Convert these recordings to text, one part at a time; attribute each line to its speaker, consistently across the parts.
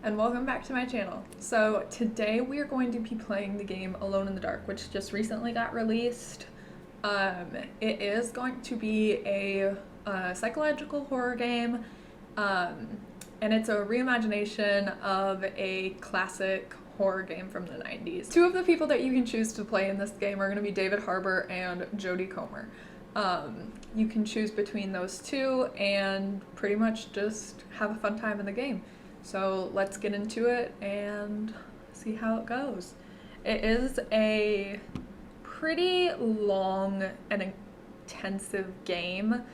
Speaker 1: and welcome back to my channel. So today we are going to be playing the game Alone in the Dark, which just recently got released. It is going to be a psychological horror game, and it's a reimagination of a classic horror game from the 90s. Two of the people that you can choose to play in this game are going to be David Harbour and Jodie Comer. You can choose between those two and pretty much just have a fun time in the game. So let's get into it and see how it goes. It is a pretty long and intensive game.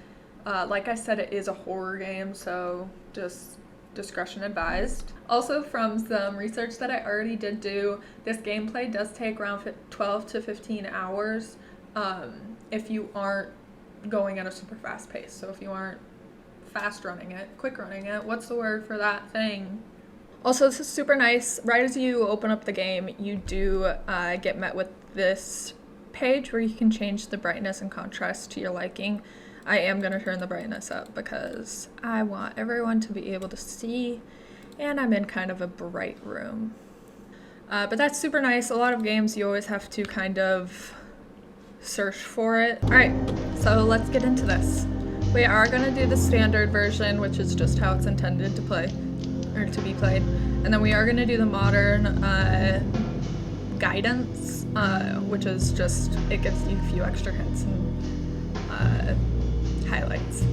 Speaker 1: Like I said, it is a horror game, so just discretion advised. Also, from some research that I already did do, this gameplay does take around 12 to 15 hours if you aren't going at a super fast pace. So if you aren't fast running it, quick running it, what's the word for that thing? Also, this is super nice. Right as you open up the game, you do get met with this page where you can change the brightness and contrast to your liking. I am going to turn the brightness up because I want everyone to be able to see, and I'm in kind of a bright room. But that's super nice. A lot of games you always have to kind of search for it. Alright, so let's get into this. We are going to do the standard version, which is just how it's intended to play, or to be played. And then we are going to do the modern guidance, which is just, it gives you a few extra hints and highlights.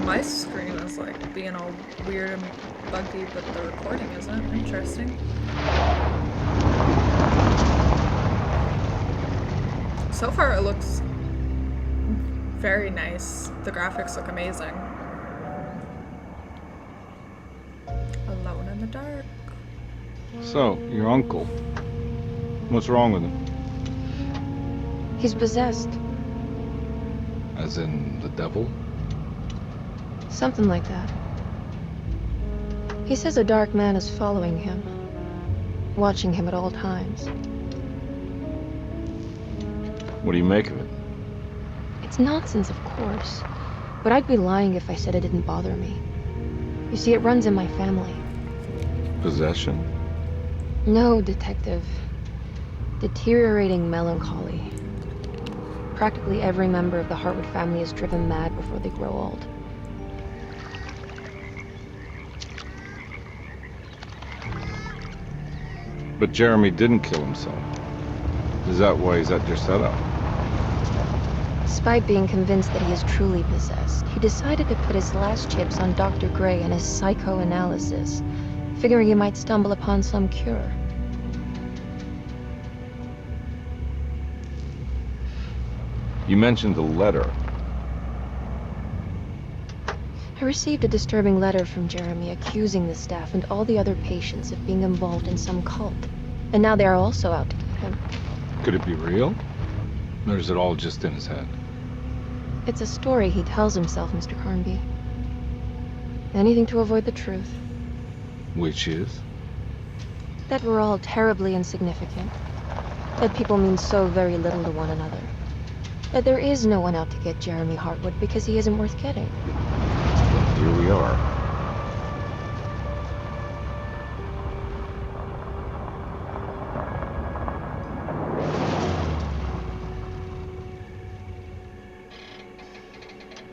Speaker 1: My screen is like being all weird and buggy, but the recording isn't. Interesting. So far it looks very nice. The graphics look amazing. Alone in the dark.
Speaker 2: So, your uncle. What's wrong with him?
Speaker 3: He's possessed.
Speaker 2: As in the devil?
Speaker 3: Something like that. He says a dark man is following him, watching him at all times.
Speaker 2: What do you make of it?
Speaker 3: It's nonsense, of course, but I'd be lying if I said it didn't bother me. You see, it runs in my family.
Speaker 2: Possession?
Speaker 3: No, detective. Deteriorating melancholy. Practically every member of the Hartwood family is driven mad before they grow old.
Speaker 2: But Jeremy didn't kill himself. Is that why he's at your setup?
Speaker 3: Despite being convinced that he is truly possessed, he decided to put his last chips on Dr. Gray and his psychoanalysis, figuring he might stumble upon some cure.
Speaker 2: You mentioned a letter.
Speaker 3: I received a disturbing letter from Jeremy accusing the staff and all the other patients of being involved in some cult. And now they are also out to get him.
Speaker 2: Could it be real? Or is it all just in his head?
Speaker 3: It's a story he tells himself, Mr. Carnby. Anything to avoid the truth.
Speaker 2: Which is?
Speaker 3: That we're all terribly insignificant. That people mean so very little to one another. That there is no one out to get Jeremy Hartwood because he isn't worth getting.
Speaker 2: Here we are.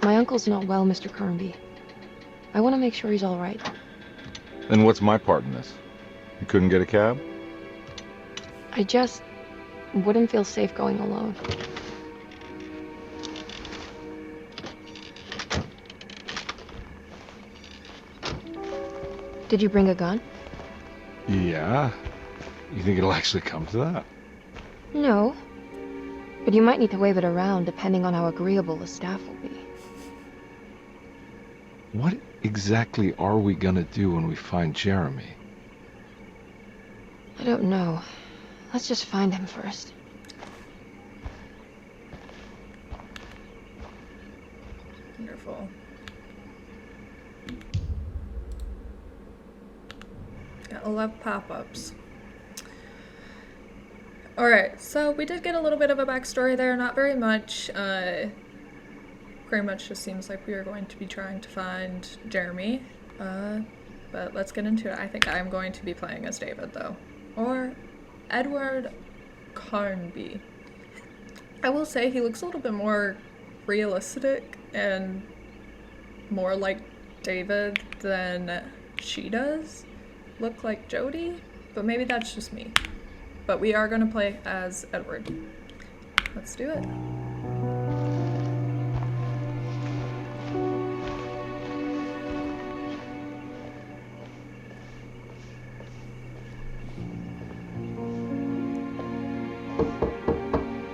Speaker 3: My uncle's not well, Mr. Carnby. I want to make sure he's all right.
Speaker 2: Then what's my part in this? You couldn't get a cab?
Speaker 3: I just wouldn't feel safe going alone. Did you bring a gun?
Speaker 2: Yeah. You think it'll actually come to that?
Speaker 3: No. But you might need to wave it around depending on how agreeable the staff will be.
Speaker 2: What exactly are we gonna do when we find Jeremy?
Speaker 3: I don't know. Let's just find him first.
Speaker 1: Wonderful. I love pop-ups. Alright, so we did get a little bit of a backstory there, not very much. Pretty much just seems like we are going to be trying to find Jeremy. But let's get into it. I think I'm going to be playing as David, though. Or Edward Carnby. I will say he looks a little bit more realistic and more like David than she does look like Jodie, but maybe that's just me. But we are going to play as Edward. Let's do it.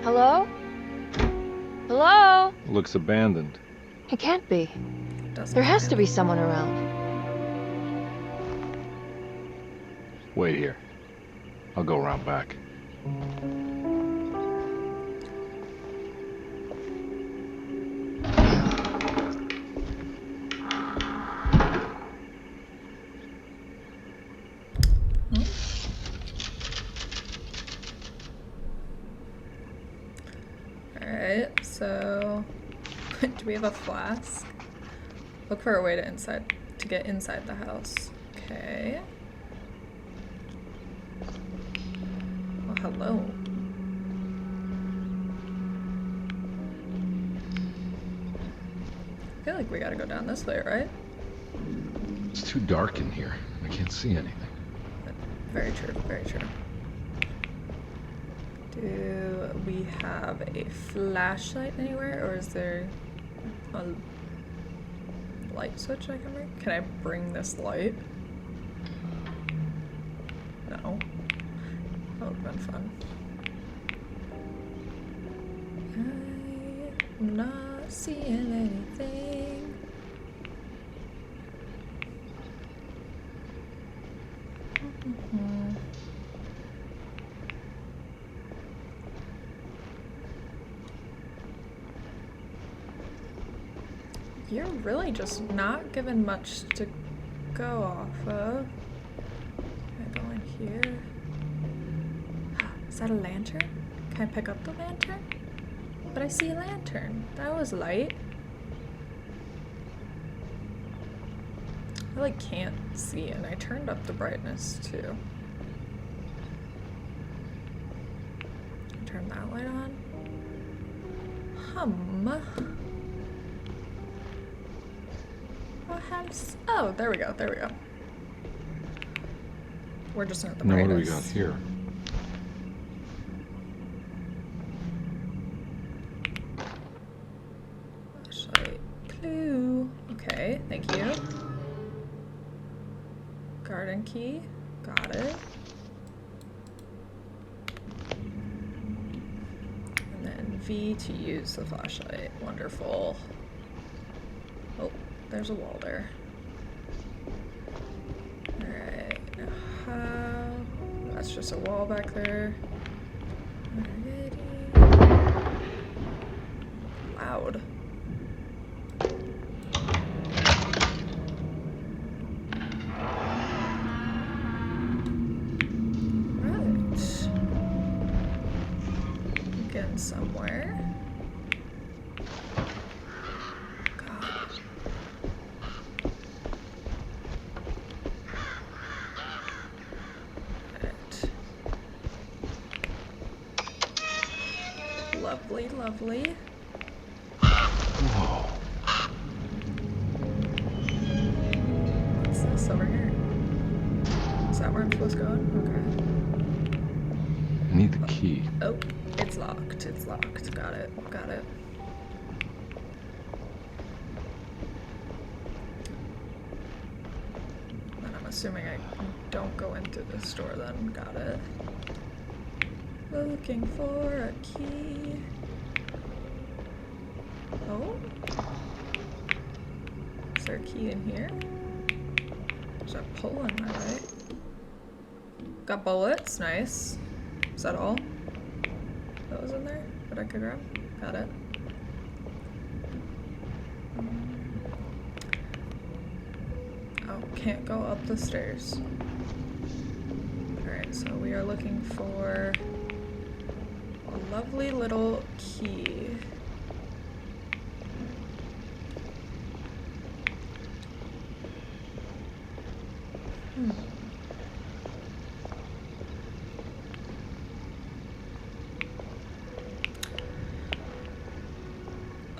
Speaker 3: Hello? Hello?
Speaker 2: Looks abandoned.
Speaker 3: It can't be.
Speaker 1: Doesn't
Speaker 3: There has to
Speaker 1: matter.
Speaker 3: be someone around.
Speaker 2: Wait here. I'll go around back.
Speaker 1: Alright, so do we have a flask? Look for a way to get inside the house. Okay. Oh, hello. I feel like we gotta go down this way, right?
Speaker 2: It's too dark in here. I can't see anything.
Speaker 1: Very true, very true. Do we have a flashlight anywhere, or is there a light switch I can bring? Can I bring this light? No. That would have been fun. I'm not seeing anything. You're really just not given much to go off of. Can I go in here? Is that a lantern? Can I pick up the lantern? But I see a lantern. That was light. I like can't see, and I turned up the brightness too. Turn that light on. Oh, there we go, there we go. We're just not the
Speaker 2: Now
Speaker 1: brightest.
Speaker 2: what do we got here?
Speaker 1: Flashlight. Clue. Okay, thank you. Garden key. Got it. And then V to use the flashlight. Wonderful. Oh, there's a wall there. Alright. That's just a wall back there. Alrighty. Loud. Right. Getting somewhere. God. Right. Lovely, lovely.
Speaker 2: Whoa.
Speaker 1: What's this over here? Is that where I'm supposed to go? Okay.
Speaker 2: I need the key.
Speaker 1: Oh, it's locked. It's locked. Got it. Got it. And I'm assuming I don't go into this door then. Got it. Looking for a key. Oh? Is there a key in here? There's a pull in my way. Got bullets. Nice. Is that all that was in there that I could grab? Got it. no, can't go up the stairs. Alright, so we are looking for a lovely little key.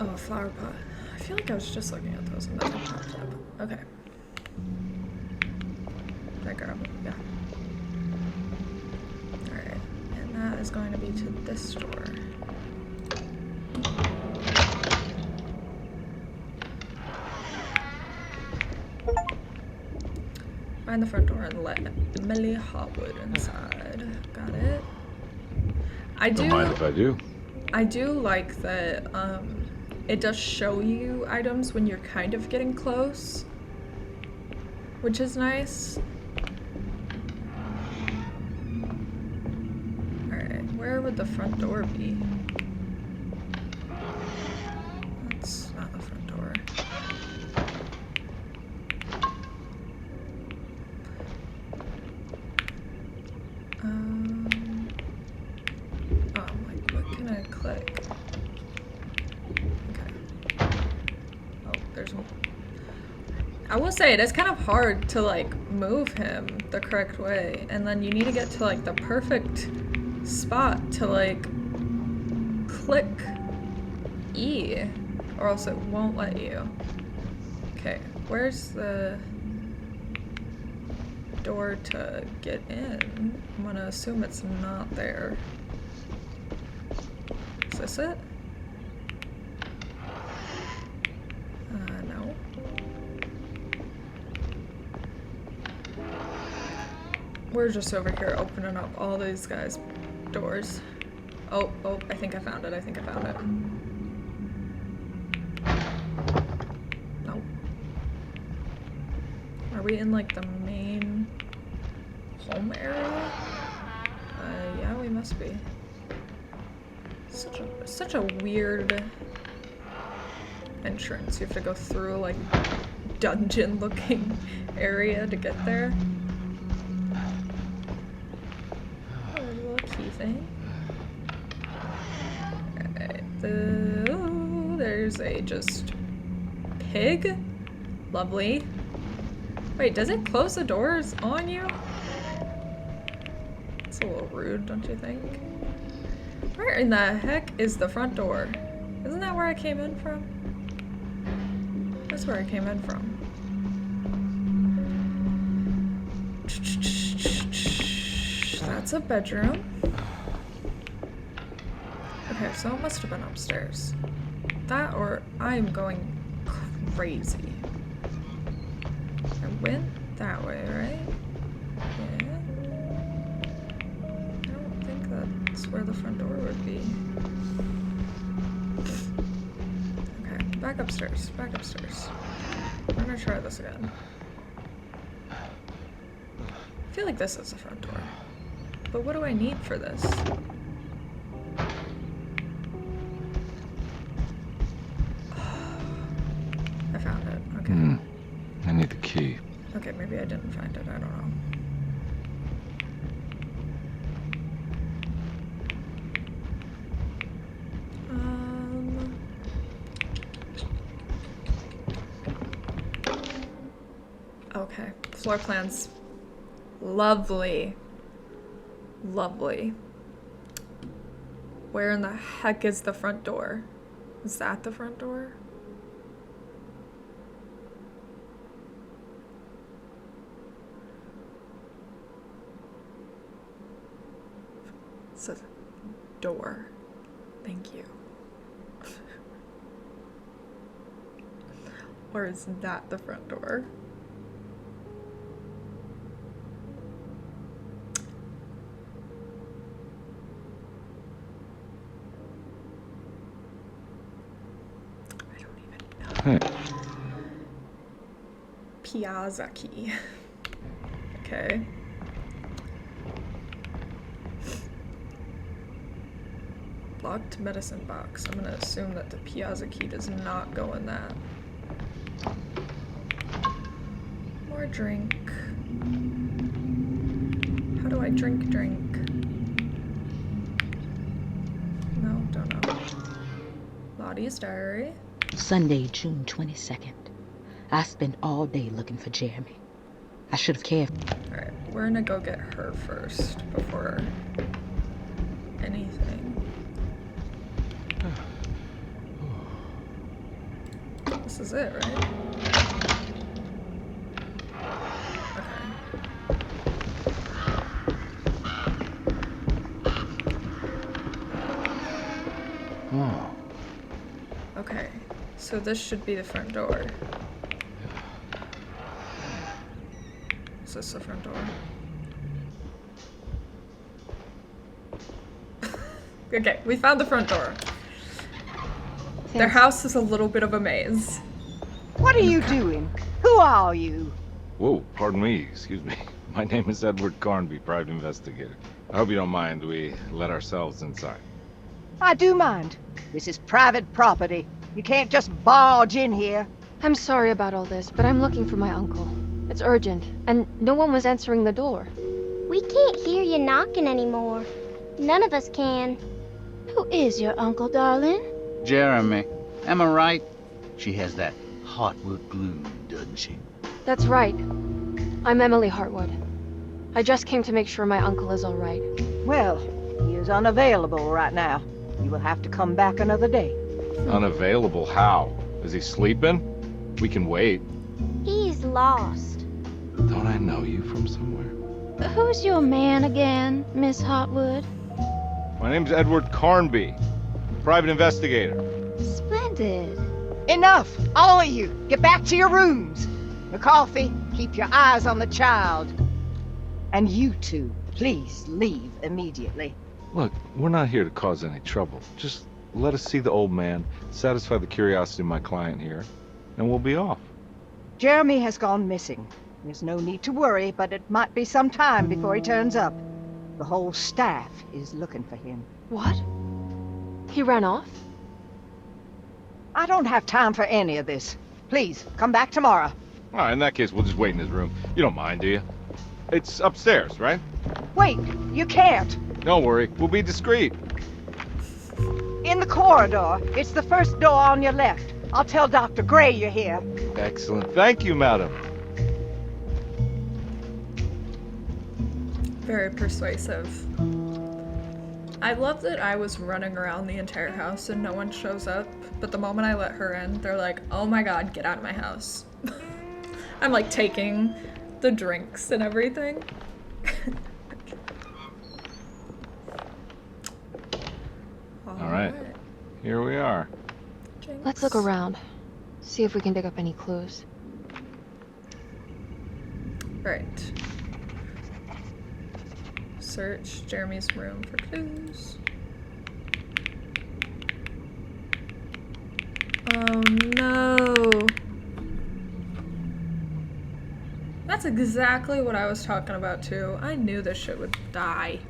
Speaker 1: Oh, a flower pot. I feel like I was just looking at those and nothing popped up. Okay. Did I grab it? Yeah. Alright. And that is going to be to this door. Find the front door and let Millie Hotwood inside. Got it.
Speaker 2: Don't mind if I do.
Speaker 1: I do like that it does show you items when you're kind of getting close, which is nice. Alright, where would the front door be? That's not the front door. Oh, I'm like, what can I click? Okay. Oh, there's one. I will say it is kind of hard to like move him the correct way, and then you need to get to like the perfect spot to like click E, or else it won't let you. Okay, where's the door to get in? I'm gonna assume it's not there. Is this it? No. We're just over here opening up all these guys' doors. Oh, I think I found it. I think I found it. Nope. Are we in like the main home area? Yeah, we must be. Such a weird entrance. You have to go through like dungeon looking area to get there. Oh, there's a little key thing. Alright, there's a just pig. Lovely. Wait, does it close the doors on you? It's a little rude, don't you think? Where in the heck is the front door? Isn't that where I came in from? That's where I came in from. That's a bedroom. Okay, so it must have been upstairs. That or I'm going crazy. I went that way, right? Yeah. I don't think that's where the front door would be. Okay, back upstairs, back upstairs. We're gonna try this again. I feel like this is the front door. But what do I need for this? I found it, okay.
Speaker 2: I need the key.
Speaker 1: Okay, maybe I didn't find it, I don't know. Okay, floor plans. Lovely. Lovely. Where in the heck is the front door? Is that the front door? It says door. Thank you. Or is that the front door? I don't even know. Piazza key. Okay. Locked medicine box. I'm gonna assume that the Piazza key does not go in that. more drink. How do I drink? No, don't know. Lottie's diary.
Speaker 4: Sunday, June 22nd. I spent all day looking for Jeremy. I should have cared.
Speaker 1: Alright, we're gonna go get her first before anything. This is it, right?
Speaker 2: Oh.
Speaker 1: Okay, so this should be the front door. Is this the front door? Okay, we found the front door. Their
Speaker 3: Thanks.
Speaker 1: house is a little bit of a maze.
Speaker 5: What are you doing? Who are you?
Speaker 2: Whoa, pardon me, excuse me. My name is Edward Carnby, private investigator. I hope you don't mind we let ourselves inside.
Speaker 5: I do mind. This is private property. You can't just barge in here.
Speaker 3: I'm sorry about all this, but I'm looking for my uncle. It's urgent, and no one was answering the door.
Speaker 6: We can't hear you knocking anymore. None of us can. Who is your uncle, darling?
Speaker 7: Jeremy. Am I right? She has that heartwood glue, doesn't she?
Speaker 3: That's right. I'm Emily Hartwood. I just came to make sure my uncle is all right.
Speaker 5: Well, he is unavailable right now. You will have to come back another day.
Speaker 2: Unavailable how? Is he sleeping? We can wait.
Speaker 6: He's lost.
Speaker 2: Don't I know you from somewhere?
Speaker 6: Who's your man again, Miss Hotwood?
Speaker 2: My name's Edward Carnby, private investigator.
Speaker 6: Splendid.
Speaker 5: Enough! All of you! Get back to your rooms! McCarthy, keep your eyes on the child. And you two, please leave immediately.
Speaker 2: Look, we're not here to cause any trouble. Just let us see the old man, satisfy the curiosity of my client here, and we'll be off.
Speaker 5: Jeremy has gone missing. There's no need to worry, but it might be some time before he turns up. The whole staff is looking for him.
Speaker 3: What? He ran off?
Speaker 5: I don't have time for any of this. Please, come back tomorrow.
Speaker 2: All right, in that case, we'll just wait in his room. You don't mind, do you? It's upstairs, right?
Speaker 5: Wait, you can't.
Speaker 2: Don't worry, we'll be discreet.
Speaker 5: In the corridor. It's the first door on your left. I'll tell Dr. Gray you're here.
Speaker 2: Excellent. Thank you, madam.
Speaker 1: Very persuasive. I love that I was running around the entire house and no one shows up, but the moment I let her in, they're like, oh my god, get out of my house. I'm like taking the drinks and everything.
Speaker 2: All right, here we are.
Speaker 1: Jinx.
Speaker 3: Let's look around. See if we can dig up any clues.
Speaker 1: Right. Search Jeremy's room for clues. Oh no. That's exactly what I was talking about too. I knew this shit would die.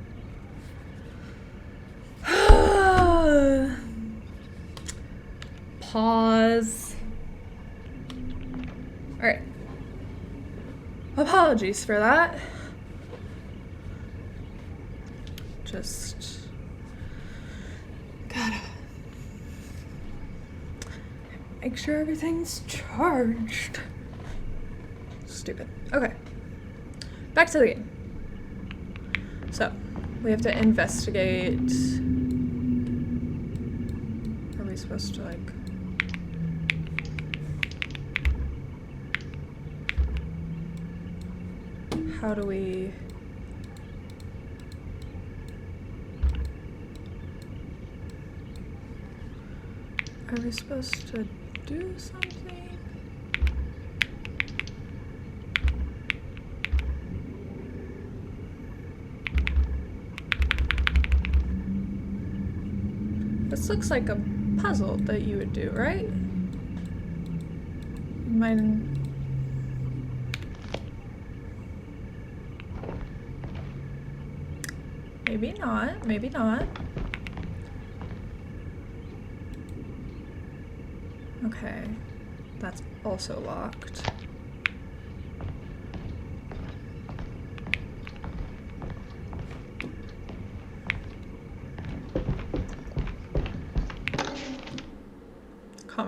Speaker 1: Pause. Alright. Apologies for that. Just gotta make sure everything's charged. Stupid. Okay. Back to the game. So, we have to investigate. Are we supposed to like... How do we... Are we supposed to do something? This looks like a puzzle that you would do, right? Mine... Maybe not, maybe not. Okay, that's also locked.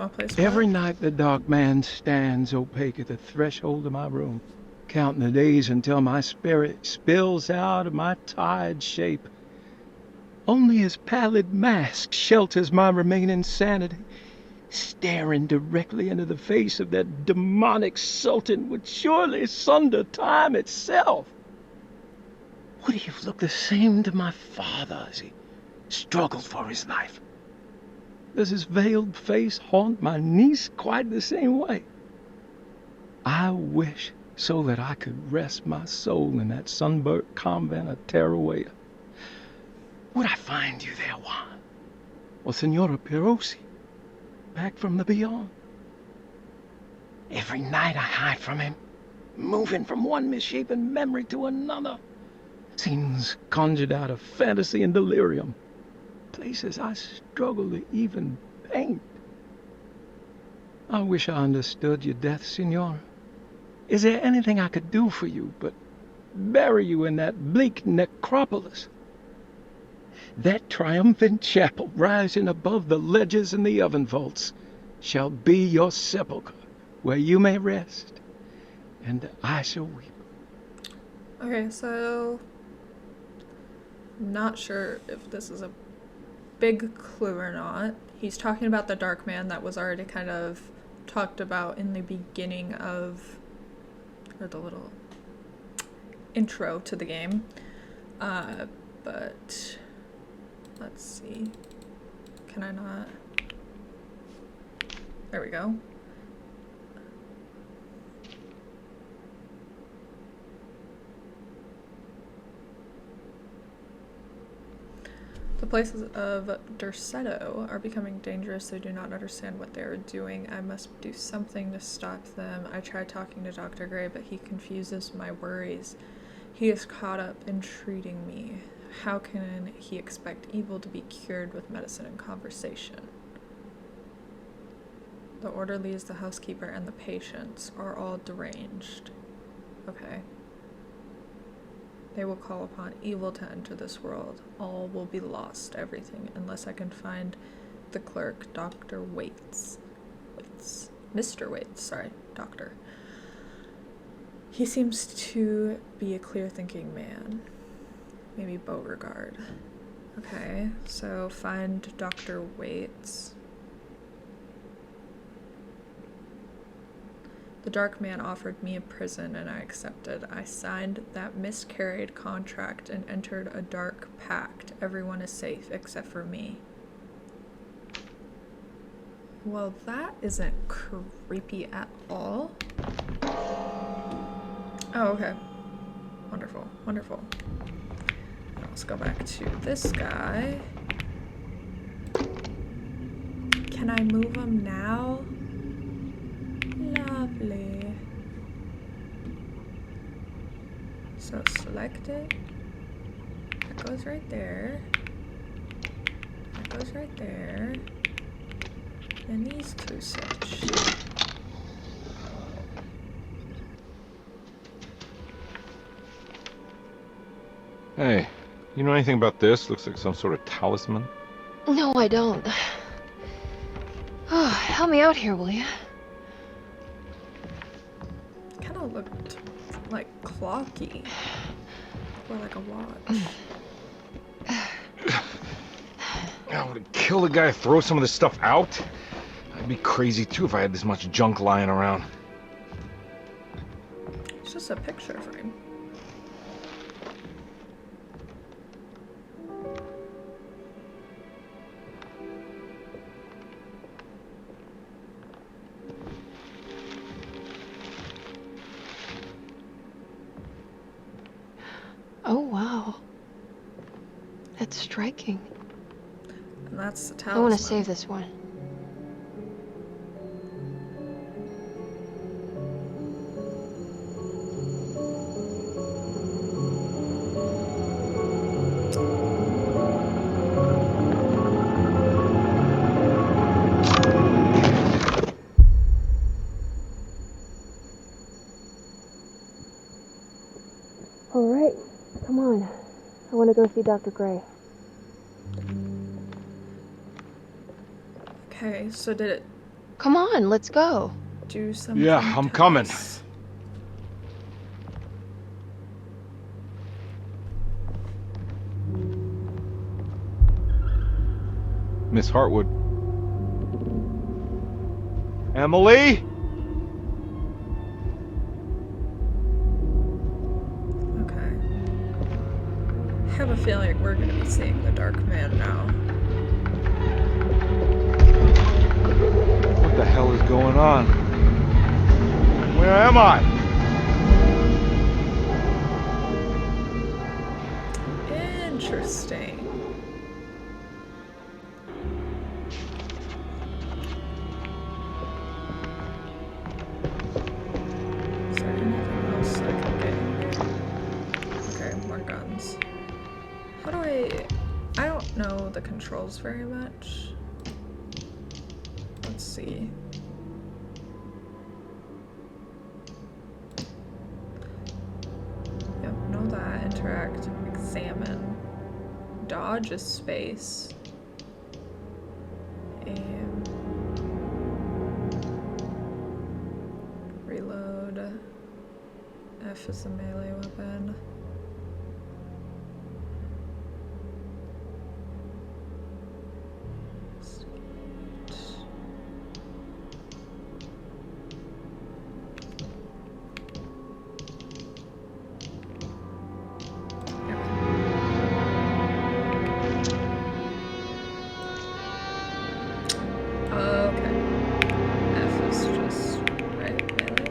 Speaker 1: Comma place.
Speaker 8: Every
Speaker 1: what?
Speaker 8: night the dark man stands opaque at the threshold of my room, counting the days until my spirit spills out of my tired shape. Only his pallid mask shelters my remaining sanity. Staring directly into the face of that demonic sultan would surely sunder time itself. Would he have looked the same to my father as he struggled for his life? Does his veiled face haunt my niece quite the same way? I wish so that I could rest my soul in that sunburnt convent of Teruel. Would I find you there, Juan? Or Senora Pirosi, back from the beyond? Every night I hide from him, moving from one misshapen memory to another. Scenes conjured out of fantasy and delirium. Places I struggle to even paint. I wish I understood your death, Senora. Is there anything I could do for you but bury you in that bleak necropolis? That triumphant chapel rising above the ledges and the oven vaults shall be your sepulchre, where you may rest, and I shall weep.
Speaker 1: Okay, so not sure if this is a big clue or not. He's talking about the dark man that was already kind of talked about in the beginning of, or the little intro to the game. But let's see. Can I not? There we go. The places of Derceto are becoming dangerous. They do not understand what they are doing. I must do something to stop them. I tried talking to Dr. Gray, but he confuses my worries. He is caught up in treating me. How can he expect evil to be cured with medicine and conversation? The orderlies, the housekeeper, and the patients are all deranged. Okay. They will call upon evil to enter this world. All will be lost, everything, unless I can find the clerk, Dr. Waits. Mr. Waits, sorry, doctor. He seems to be a clear-thinking man. Maybe Beauregard. Okay, so find Dr. Waits. The dark man offered me a prison and I accepted. I signed that miscarried contract and entered a dark pact. Everyone is safe except for me. Well, that isn't creepy at all. Oh, okay. Wonderful, wonderful. Now let's go back to this guy. Can I move him now? Lovely. So select it. That goes right there. That goes right there. And these two switch.
Speaker 2: Hey, you know anything about this? Looks like some sort of talisman.
Speaker 3: No, I don't. Oh, help me out here, will you?
Speaker 1: Kind of looked like clocky. Or like a watch.
Speaker 2: I would kill the guy, throw some of this stuff out. I'd be crazy too if I had this much junk lying around.
Speaker 1: It's just a picture frame.
Speaker 3: Oh, wow. That's striking.
Speaker 1: And that's the
Speaker 3: I
Speaker 1: talisman.
Speaker 3: want to save this one. All right, come on. I want to go see Dr. Gray.
Speaker 1: Okay, so did it
Speaker 3: Come on, let's go.
Speaker 1: Do something.
Speaker 2: Yeah, I'm
Speaker 1: to
Speaker 2: coming.
Speaker 1: us.
Speaker 2: Miss Hartwood. Emily?
Speaker 1: Okay. I have a feeling we're gonna be seeing the Dark Man now.
Speaker 2: What the hell is going on? Where am I?
Speaker 1: Interesting. Is there anything else I can get in here? Okay, more guns. How do I don't know the controls very much. Let's see. Yep, know that. Interact, examine. Dodge is space. Aim. Reload. F is a melee weapon. Okay. F is just right melee.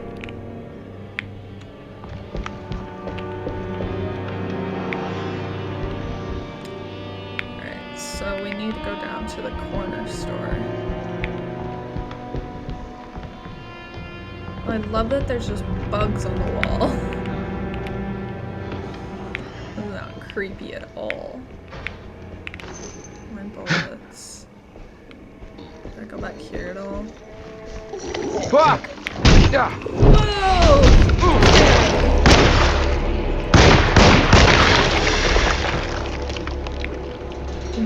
Speaker 1: Alright, so we need to go down to the corner store. I love that there's just bugs on the wall. That's not creepy at all. My bullets. Did I go back here at all?
Speaker 2: Fuck! Yeah.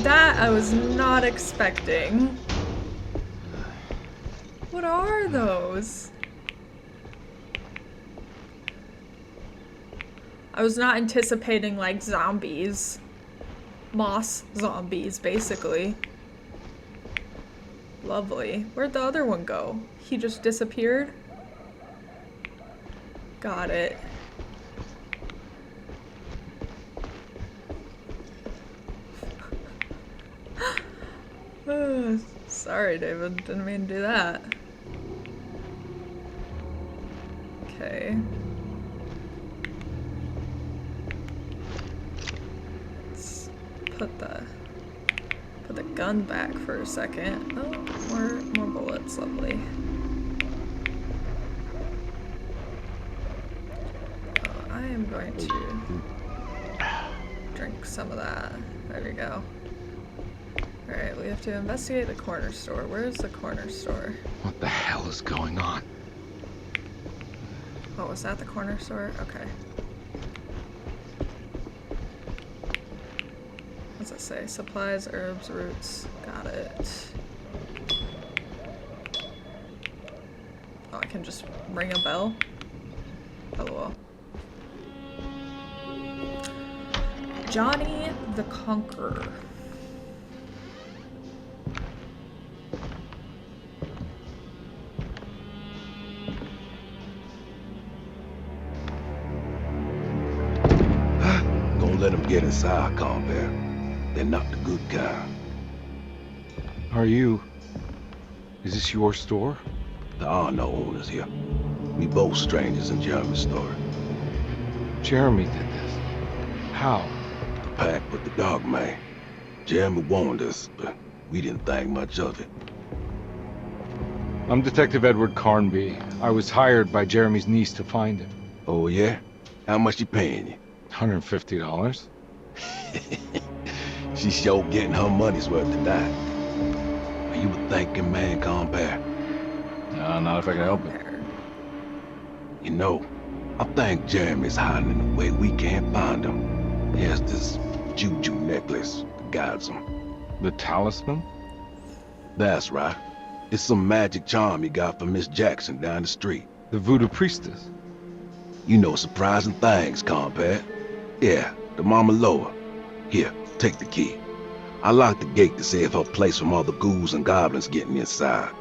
Speaker 1: That I was not expecting. What are those? I was not anticipating like zombies. Moss zombies, basically. Lovely. Where'd the other one go? He just disappeared? Got it. Sorry, David. Didn't mean to do that. Okay. Let's put the gun back for a second. Oh, more bullets. Lovely. I am going to drink some of that. There we go. Alright, we have to investigate the corner store. Where's the corner store?
Speaker 2: What the hell is going on?
Speaker 1: Oh, was that the corner store? Okay. What's it say? Supplies, herbs, roots. Got it. Oh, I can just ring a bell? LOL. Johnny the Conqueror.
Speaker 9: Don't let them get inside, compare. They're not the good kind.
Speaker 2: Is this your store?
Speaker 9: There are no owners here. We both strangers in Jeremy's story.
Speaker 2: Jeremy did this. How?
Speaker 9: The pact with the dog man. Jeremy warned us, but we didn't think much of it.
Speaker 2: I'm Detective Edward Carnby. I was hired by Jeremy's niece to find him.
Speaker 9: Oh, yeah? How much she paying you?
Speaker 2: $150.
Speaker 9: She's sure getting her money's worth tonight. Are you a thinking man, compare?
Speaker 7: No, not if I can help it.
Speaker 1: There.
Speaker 9: You know, I think Jeremy's hiding in a way we can't find him. He has this juju necklace that guides him.
Speaker 2: The talisman?
Speaker 9: That's right. It's some magic charm you got from Miss Jackson down the street.
Speaker 2: The voodoo priestess.
Speaker 9: You know surprising things, compadre. Yeah, the Mama Loa. Here, take the key. I locked the gate to save her place from all the ghouls and goblins getting inside.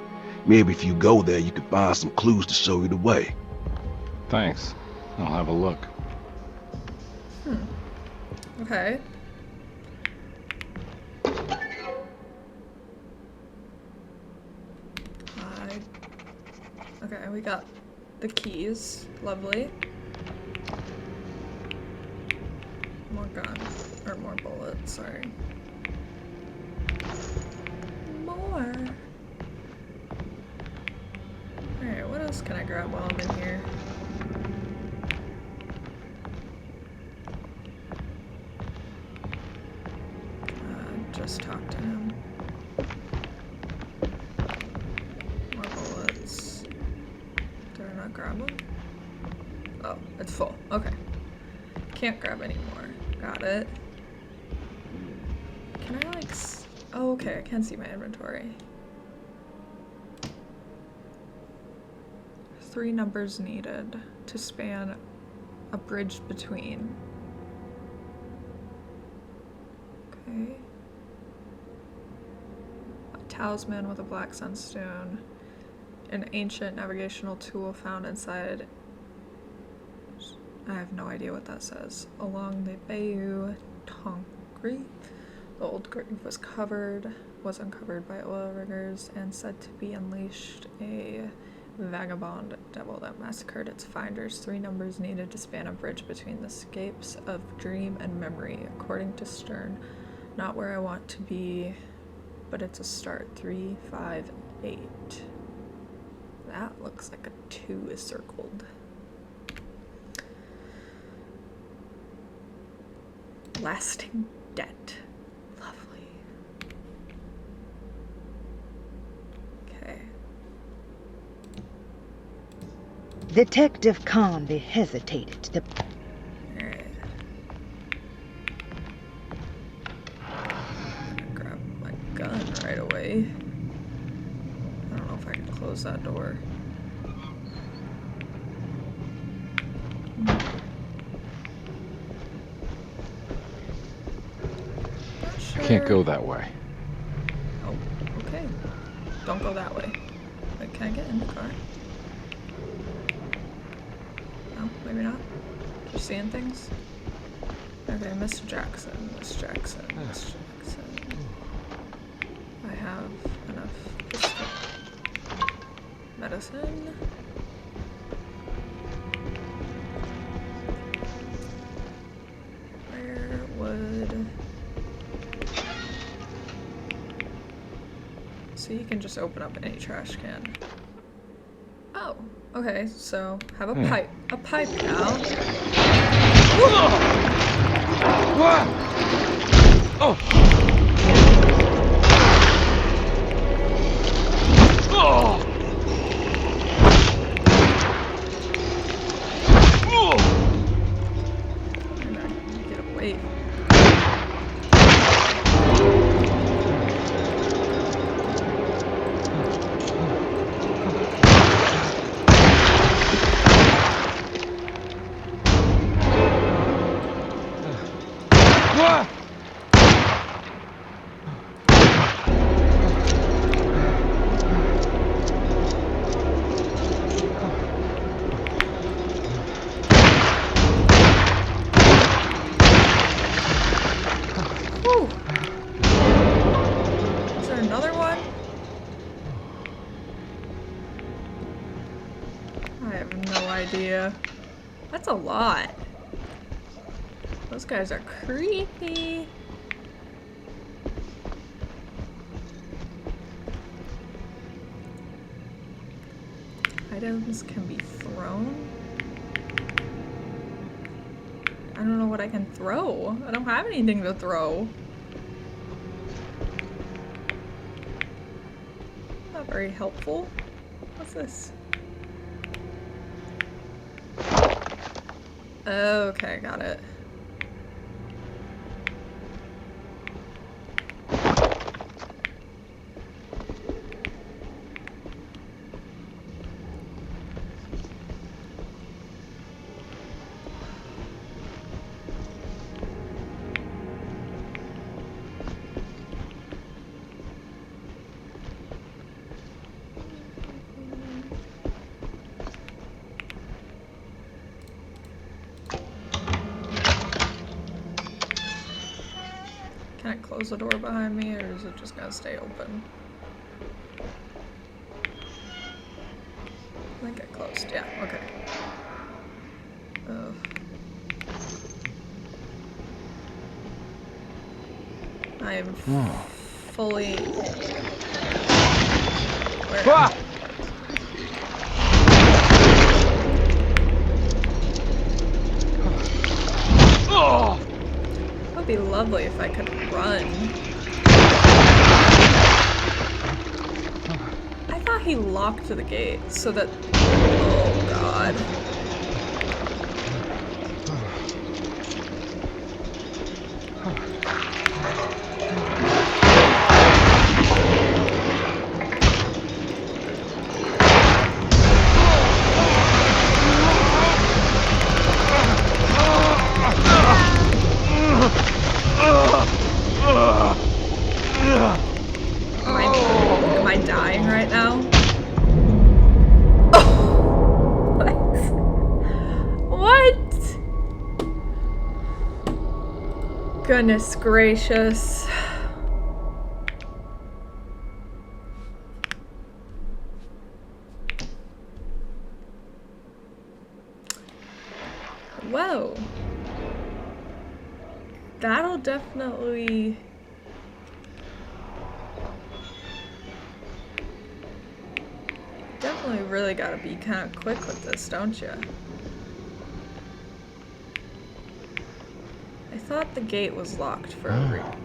Speaker 9: Maybe if you go there, you can find some clues to show you the way.
Speaker 2: Thanks. I'll have a look.
Speaker 1: Okay. Okay, we got the keys. Lovely. More guns. Or more bullets, sorry. More. Alright, what else can I grab while I'm in here? Just talk to him. More bullets. Did I not grab them? Oh, it's full. Okay. Can't grab any more. Got it. Can I like oh, okay, I can see my inventory. 3 numbers needed to span a bridge between. Okay. A talisman with a black sunstone. An ancient navigational tool found inside. I have no idea what that says. Along the Bayou Tongree. The old grave was uncovered by oil riggers and said to be unleashed a vagabond devil that massacred its finders. 3 numbers needed to span a bridge between the scapes of dream and memory, according to Stern. Not where I want to be, but it's a start. 3, 5, 8. That looks like a 2 is circled. Lasting debt. Lovely. Okay.
Speaker 5: Detective Conby hesitated to...
Speaker 1: Alright. I'm gonna grab my gun right away. I don't know if I can close that door. Not sure.
Speaker 2: Can't go that way.
Speaker 1: Oh, okay. Don't go that way. Wait, can I get in the car? No, maybe not. Just seeing things? Okay, Miss Jackson, Miss Jackson, Miss Jackson. I have enough pistol. Medicine. Where would... So you can just open up any trash can. Oh, okay, so have a pipe now. Get away. Whew. Is there another one? I have no idea. That's a lot. Those guys are creepy. Items can be thrown. I don't know what I can throw. I don't have anything to throw. Not very helpful. What's this? Okay, got it. close the door behind me, or is it just gonna stay open? I think it closed. Yeah, okay. Ugh. I am fully... Where? It would be lovely if I could run. I thought he locked the gate so that... Oh god. Am I dying right now? Oh, what? Goodness gracious. Whoa. That'll definitely... Definitely really gotta be kind of quick with this, don't you? I thought the gate was locked for a reason.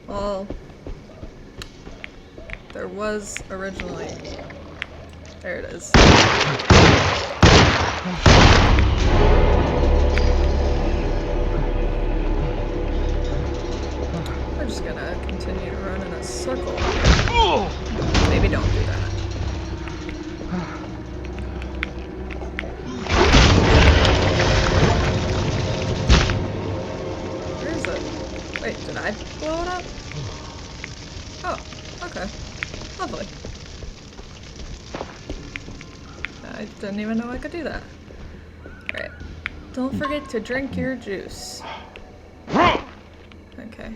Speaker 1: Well, there was originally... There it is. We're just gonna continue to run in a circle. Maybe don't do that. Where is it? Wait, did I blow it up? Oh, okay. Lovely. I didn't even know I could do that. Alright. Don't forget to drink your juice. Okay.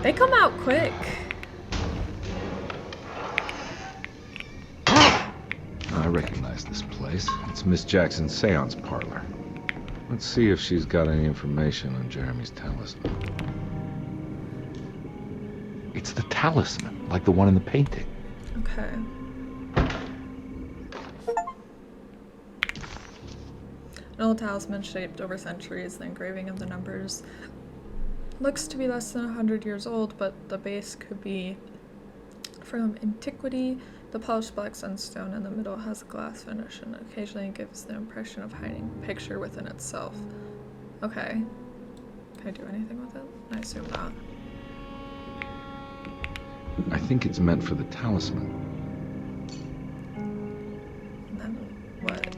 Speaker 1: They come out quick.
Speaker 2: I recognize this place. It's Miss Jackson's seance parlor. Let's see if she's got any information on Jeremy's talisman. It's the talisman, like the one in the painting.
Speaker 1: Okay. An old talisman shaped over centuries, the engraving of the numbers looks to be less than 100 years old, but the base could be from antiquity. The polished black sunstone in the middle has a glass finish and occasionally gives the impression of hiding a picture within itself. Okay. Can I do anything with it? I assume not.
Speaker 2: I think it's meant for the talisman.
Speaker 1: And then what?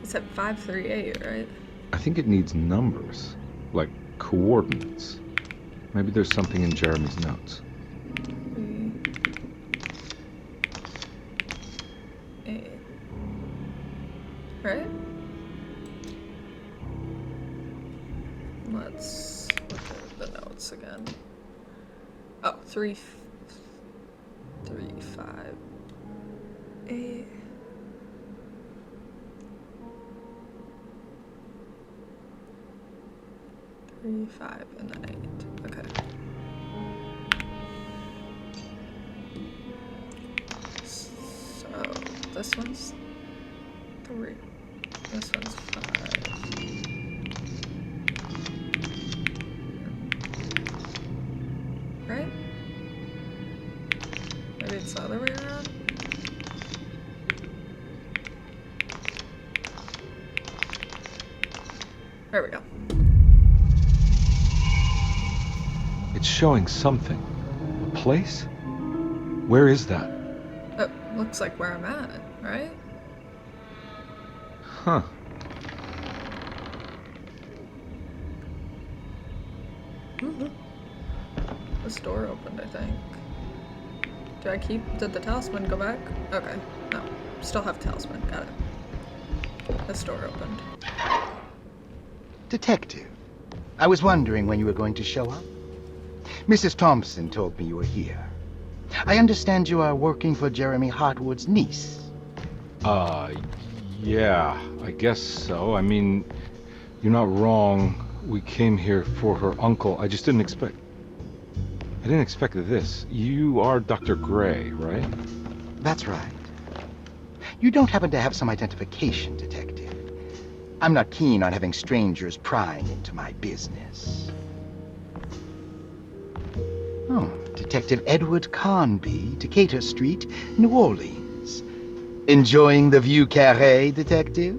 Speaker 1: It said 538, right?
Speaker 2: I think it needs numbers, like coordinates. Maybe there's something in Jeremy's notes.
Speaker 1: 8. Right? Let's look at the notes again. 3, 3, 5, 8. Three, 5, and then 8. Okay. So this one's 3. This one's 5. Right? Maybe it's the other way around? There we go.
Speaker 2: It's showing something. A place? Where is that?
Speaker 1: Oh, looks like where I'm at, right?
Speaker 2: Huh.
Speaker 1: This door opened, I think. Did the talisman go back? Okay, no. Still have talisman, got it. This door opened.
Speaker 10: Detective, I was wondering when you were going to show up. Mrs. Thompson told me you were here. I understand you are working for Jeremy Hartwood's niece.
Speaker 2: Yeah, I guess so. I mean, you're not wrong. We came here for her uncle. I didn't expect this. You are Dr. Gray, right?
Speaker 10: That's right. You don't happen to have some identification, Detective. I'm not keen on having strangers prying into my business. Oh, Detective Edward Carnby, Decatur Street, New Orleans. Enjoying the Vieux Carré, Detective?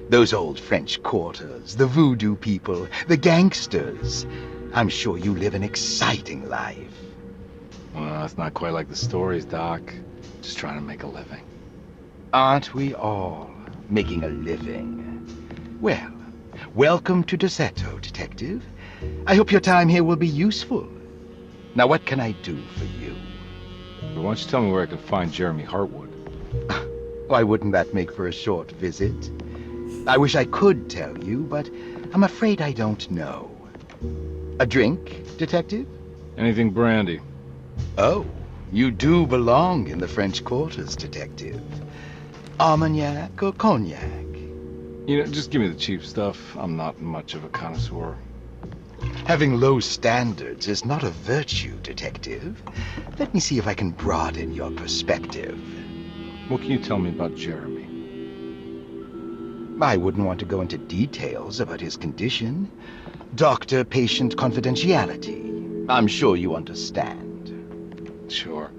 Speaker 10: Those old French quarters, the voodoo people, the gangsters. I'm sure you live an exciting life.
Speaker 2: Well, it's not quite like the stories, Doc. Just trying to make a living.
Speaker 10: Aren't we all making a living? Well, welcome to Deseto, Detective. I hope your time here will be useful. Now, what can I do for you?
Speaker 2: Why don't you tell me where I can find Jeremy Hartwood?
Speaker 10: Why wouldn't that make for a short visit? I wish I could tell you, but I'm afraid I don't know. A drink, Detective?
Speaker 2: Anything brandy.
Speaker 10: Oh, you do belong in the French quarters, Detective. Armagnac or cognac?
Speaker 2: Just give me the cheap stuff. I'm not much of a connoisseur.
Speaker 10: Having low standards is not a virtue, Detective. Let me see if I can broaden your perspective.
Speaker 2: What can you tell me about Jeremy?
Speaker 10: I wouldn't want to go into details about his condition. Doctor-patient confidentiality. I'm sure you understand.
Speaker 2: Sure,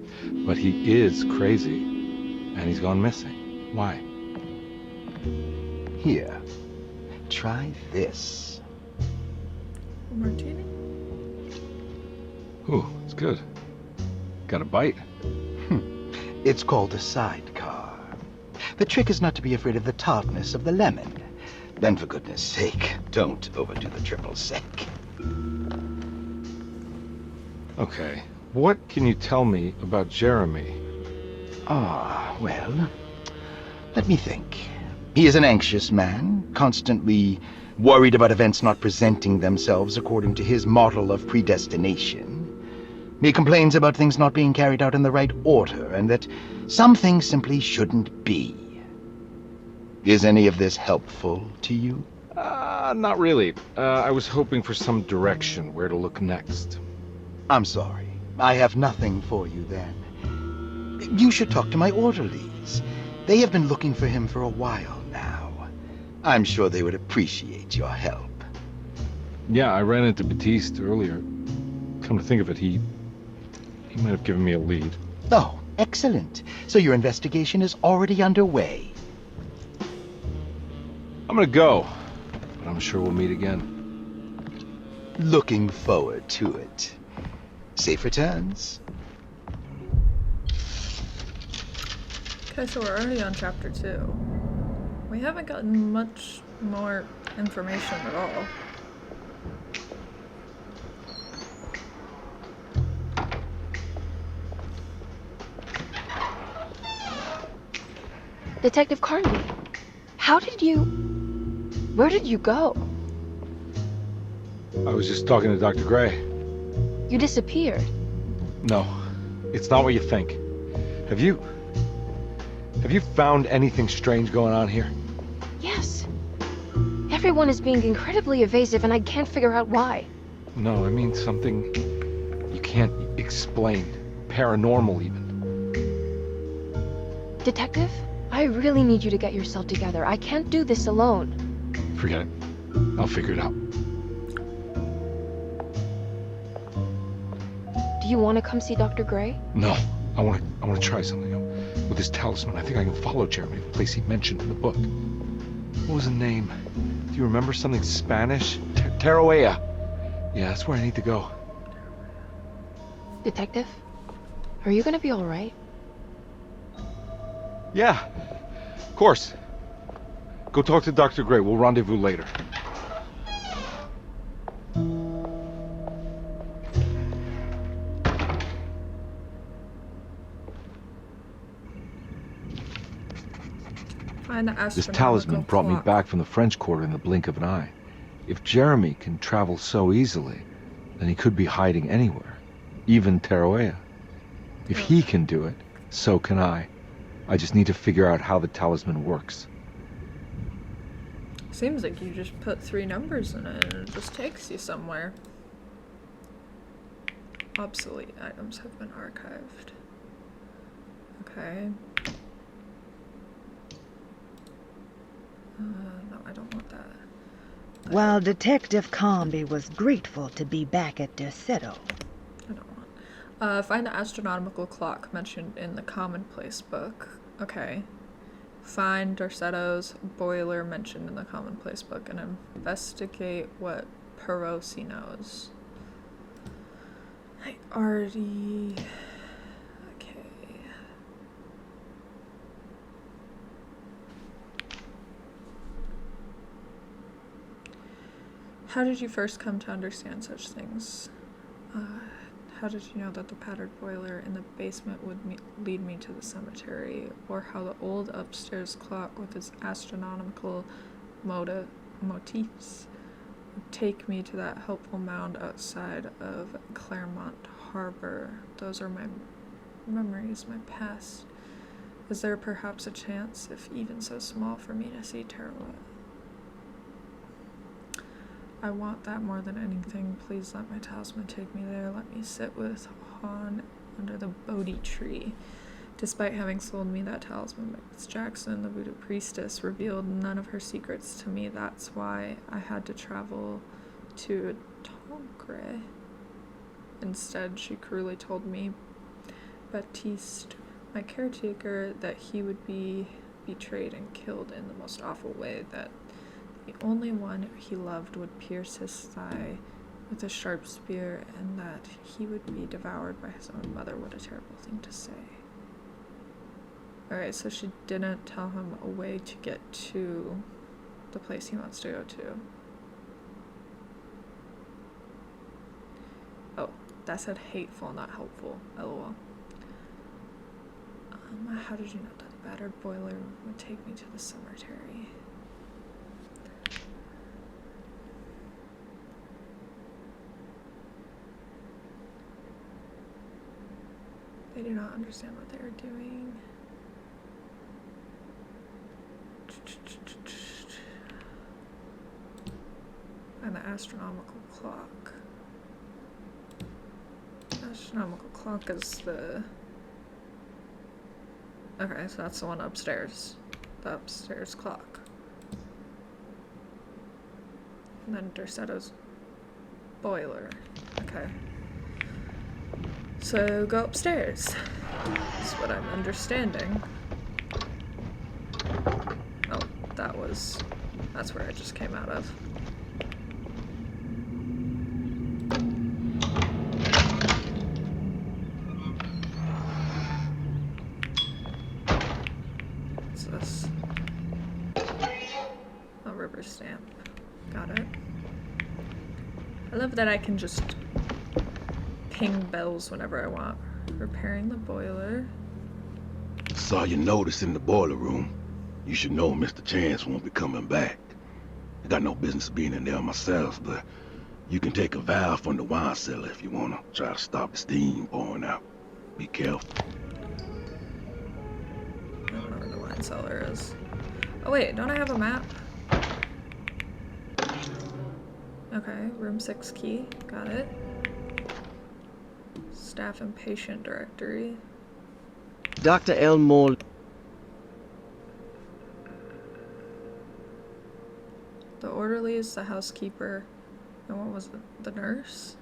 Speaker 2: but he is crazy, and he's gone missing. Why?
Speaker 10: Here, try this.
Speaker 1: Martini?
Speaker 2: Ooh, it's good. Got a bite?
Speaker 10: It's called a sidecar. The trick is not to be afraid of the tartness of the lemon. Then, for goodness sake, don't overdo the triple sec.
Speaker 2: Okay, what can you tell me about Jeremy?
Speaker 10: Well, let me think. He is an anxious man, constantly worried about events not presenting themselves according to his model of predestination. He complains about things not being carried out in the right order, and that some things simply shouldn't be. Is any of this helpful to you?
Speaker 2: Not really. I was hoping for some direction where to look next.
Speaker 10: I'm sorry. I have nothing for you then. You should talk to my orderlies. They have been looking for him for a while now. I'm sure they would appreciate your help.
Speaker 2: Yeah, I ran into Batiste earlier. Come to think of it, he might have given me a lead.
Speaker 10: Oh, excellent. So your investigation is already underway.
Speaker 2: I'm gonna go, but I'm sure we'll meet again.
Speaker 10: Looking forward to it. Safe returns.
Speaker 1: Okay, so we're already on chapter 2. We haven't gotten much more information at all.
Speaker 3: Detective Carnby, where did you go?
Speaker 2: I was just talking to Dr. Gray.
Speaker 3: You disappeared.
Speaker 2: No, it's not what you think. Have you found anything strange going on here?
Speaker 3: Yes. Everyone is being incredibly evasive, and I can't figure out why.
Speaker 2: No, I mean something you can't explain. Paranormal, even.
Speaker 3: Detective, I really need you to get yourself together. I can't do this alone.
Speaker 2: Forget it. I'll figure it out.
Speaker 3: Do you want to come see Dr. Gray?
Speaker 2: No, I want to try something. With this talisman, I think I can follow Jeremy to the place he mentioned in the book. What was the name? Do you remember something Spanish? Tarawea. Yeah, that's where I need to go.
Speaker 3: Detective, are you gonna be all right?
Speaker 2: Yeah, of course. Go talk to Dr. Gray. We'll rendezvous later.
Speaker 1: Find the
Speaker 2: This talisman brought me back from the French Quarter in the blink of an eye. If Jeremy can travel so easily, then he could be hiding anywhere, even Tarawea. If he can do it, so can I. I just need to figure out how the talisman works.
Speaker 1: Seems like you just put 3 numbers in it and it just takes you somewhere. Obsolete items have been archived. Okay. No, I don't want that.
Speaker 5: While Detective Comby was grateful to be back at Derceto.
Speaker 1: I don't want. Find the astronomical clock mentioned in the commonplace book. Okay. Find Derceto's boiler mentioned in the commonplace book and investigate what Perosi knows. I already... Okay. How did you first come to understand such things? How did you know that the patterned boiler in the basement would lead me to the cemetery, or how the old upstairs clock with its astronomical motifs would take me to that helpful mound outside of Claremont Harbor? Those are my memories, my past. Is there perhaps a chance, if even so small, for me to see Tarawet? I want that more than anything. Please let my talisman take me there. Let me sit with Han under the Bodhi tree. Despite having sold me that talisman, Miss Jackson, the voodoo priestess, revealed none of her secrets to me. That's why I had to travel to Tongre. Instead, she cruelly told me, Baptiste, my caretaker, that he would be betrayed and killed in the most awful way, that the only one he loved would pierce his thigh with a sharp spear, and that he would be devoured by his own mother. What a terrible thing to say. Alright, so she didn't tell him a way to get to the place he wants to go to. Oh, that said hateful, not helpful. LOL. How did you know that the battered boiler would take me to the cemetery? They do not understand what they are doing. And the astronomical clock. The astronomical clock is the... Okay, so that's the one upstairs. The upstairs clock. And then Derceto's boiler. Okay. So go upstairs. That's what I'm understanding. Oh, that's where I just came out of. What's this? A rubber stamp. Got it. I love that I can just ping bells whenever I want. Repairing the boiler.
Speaker 9: Saw your notice in the boiler room. You should know Mr. Chance won't be coming back. I got no business being in there myself, but You can take a valve from the wine cellar if you wanna try to stop the steam pouring out. Be careful.
Speaker 1: I don't know where the wine cellar is. Oh wait, don't I have a map? Okay, room 6 key. Got it. Staff and patient directory.
Speaker 11: Dr. Elmore.
Speaker 1: The orderlies, the housekeeper, and what was the nurse?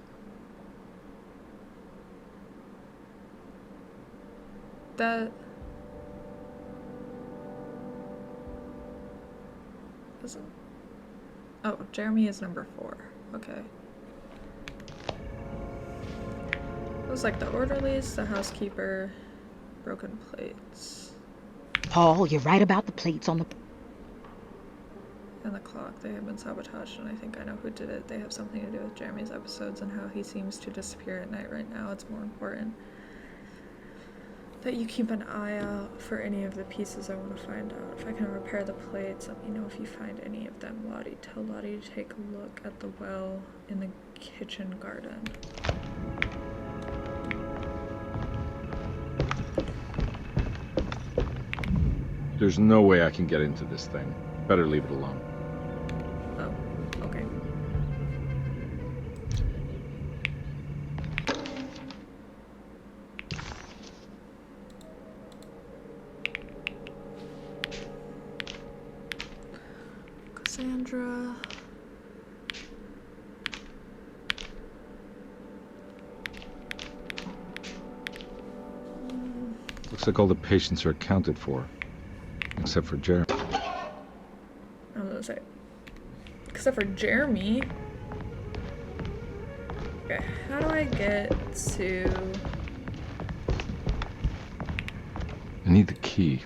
Speaker 1: That doesn't. Oh, Jeremy is number 4. Okay. It was like the orderlies, the housekeeper, broken plates,
Speaker 4: Paul, you're right about the plates on the...
Speaker 1: and the clock. They have been sabotaged, and I think I know who did it. They have something to do with Jeremy's episodes and how he seems to disappear at night right now. It's more important that you keep an eye out for any of the pieces I want to find out. If I can repair the plates, let me know if you find any of them. Lottie, tell Lottie to take a look at the well in the kitchen garden.
Speaker 2: There's no way I can get into this thing. Better leave it alone.
Speaker 1: Oh, okay. Cassandra.
Speaker 2: Looks like all the patients are accounted for. Except for Jeremy.
Speaker 1: I was gonna say, except for Jeremy. Okay, how do I get to...
Speaker 2: I need the key.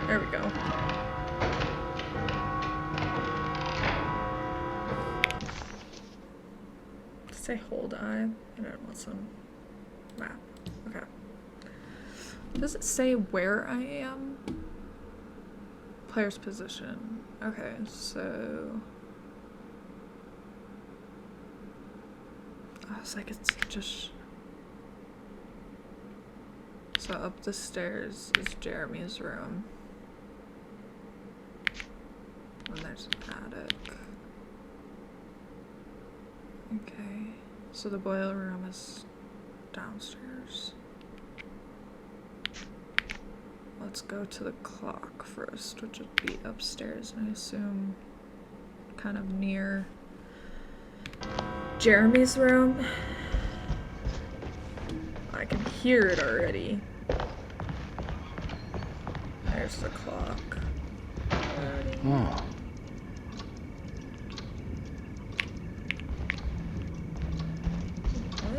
Speaker 1: There we go. Say hold I. I don't want some map. Okay. Does it say where I am? Player's position. Okay, so I was like, it's just so up the stairs is Jeremy's room. And there's an attic. Okay, so the boiler room is downstairs. Let's go to the clock first, which would be upstairs, and I assume kind of near Jeremy's room. I can hear it already. There's the clock.
Speaker 2: Oh.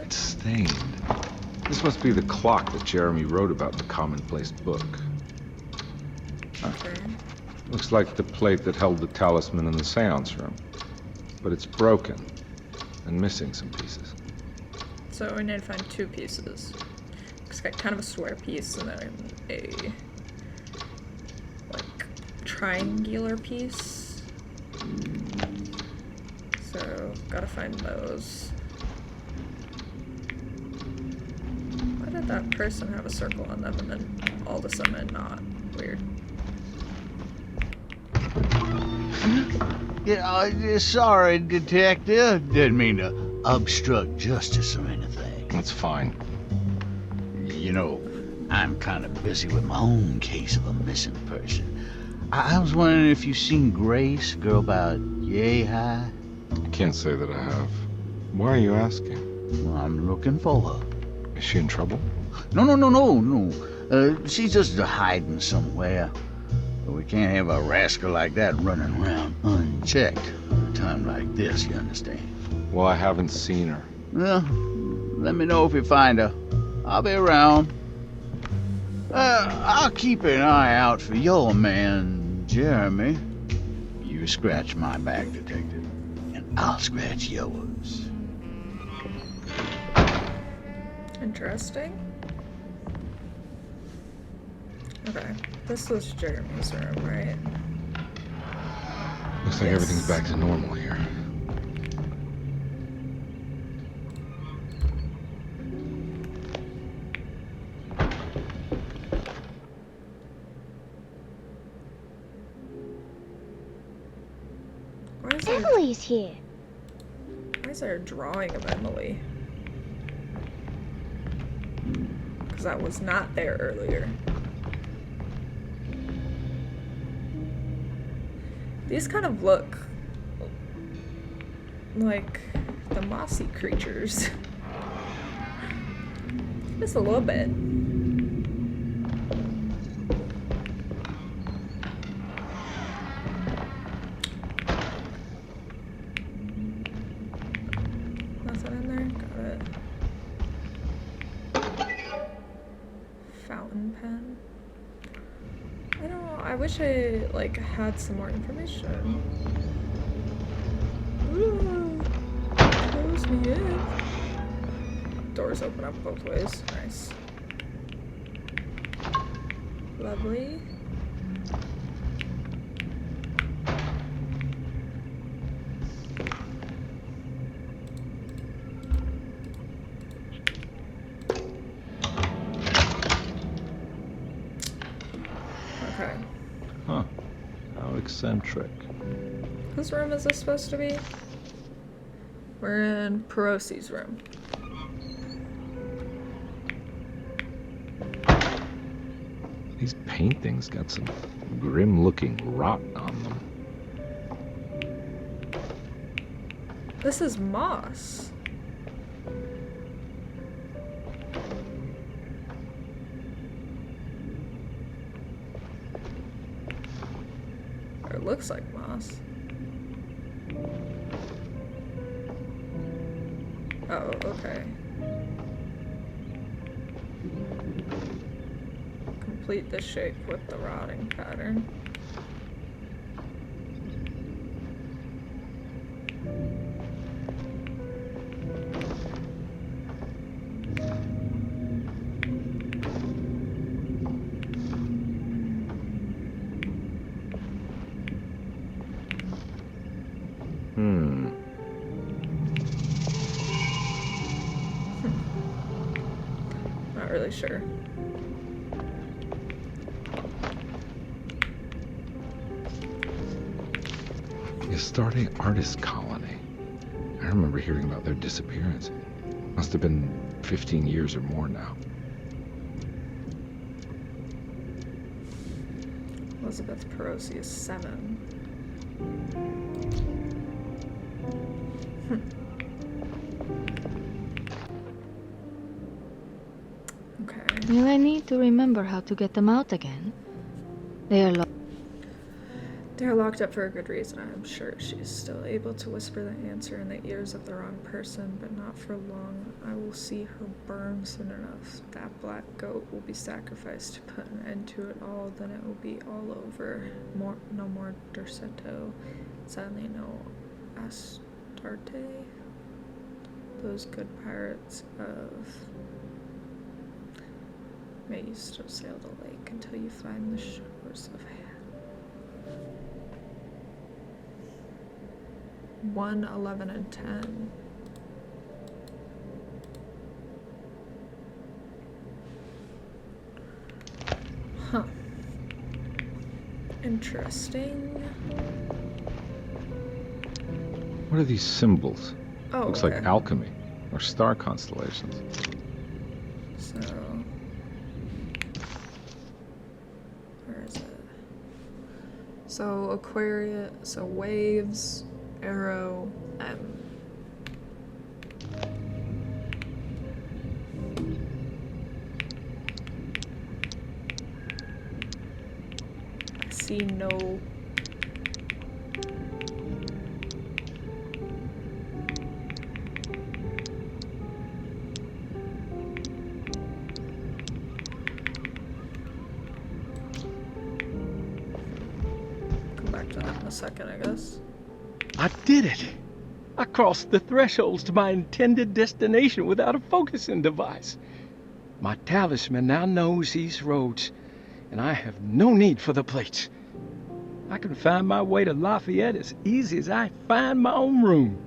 Speaker 2: It's stained. This must be the clock that Jeremy wrote about in the commonplace book.
Speaker 1: Okay.
Speaker 2: Looks like the plate that held the talisman in the seance room. But it's broken and missing some pieces.
Speaker 1: So we need to find 2 pieces. It's got kind of a square piece and then a like triangular piece. So gotta find those. Why did that person have a circle on them and then all of a sudden not? Weird.
Speaker 7: Yeah, sorry, detective. Didn't mean to obstruct justice or anything.
Speaker 2: That's fine.
Speaker 7: You know, I'm kind of busy with my own case of a missing person. I was wondering if you've seen Grace, a girl about yay high?
Speaker 2: I can't say that I have. Why are you asking?
Speaker 7: Well, I'm looking for her.
Speaker 2: Is she in trouble?
Speaker 7: No. She's just hiding somewhere. We can't have a rascal like that running around unchecked at a time like this, you understand?
Speaker 2: Well, I haven't seen her.
Speaker 7: Well, let me know if you find her. I'll be around. I'll keep an eye out for your man, Jeremy. You scratch my back, detective. I'll scratch yours.
Speaker 1: Interesting. Okay, this was Jeremy's room, right?
Speaker 2: Looks like everything's back to normal here.
Speaker 6: Emily's here.
Speaker 1: Why is there a drawing of Emily? Because that was not there earlier. These kind of look like the mossy creatures. Just a little bit. Nothing in there? Got it. Fountain pen. I don't know. I wish I like had some more information. Ooh, close me in. Doors open up both ways. Nice. Lovely. Okay.
Speaker 2: Huh. How eccentric.
Speaker 1: Whose room is this supposed to be? We're in Perosi's room.
Speaker 2: These paintings got some grim-looking rot on them.
Speaker 1: This is moss. Or it looks like moss. Oh, okay. Complete the shape with the rotting pattern. Not really sure.
Speaker 2: The Astarte artist colony. I remember hearing about their disappearance. Must have been 15 years or more now.
Speaker 1: Elizabeth Perosi is 7. Okay.
Speaker 3: Will I need to remember how to get them out again? They are
Speaker 1: They're locked up for a good reason. I'm sure she's still able to whisper the answer in the ears of the wrong person, but not for long. I will see her burn soon enough. That black goat will be sacrificed to put an end to it all. Then it will be all over. No more Derceto. Sadly, no Astarte. Those good pirates of... May you still sail the lake until you find the shores of 1, 11, and 10. Huh. Interesting.
Speaker 2: What are these symbols?
Speaker 1: Oh,
Speaker 2: Looks
Speaker 1: okay.
Speaker 2: like alchemy or star constellations.
Speaker 1: So, where is it? So Aquarius, so waves, arrow, M. I see no. Come back to that in a second, I guess.
Speaker 8: I did it! I crossed the thresholds to my intended destination without a focusing device. My talisman now knows these roads, and I have no need for the plates. I can find my way to Lafayette as easy as I find my own room.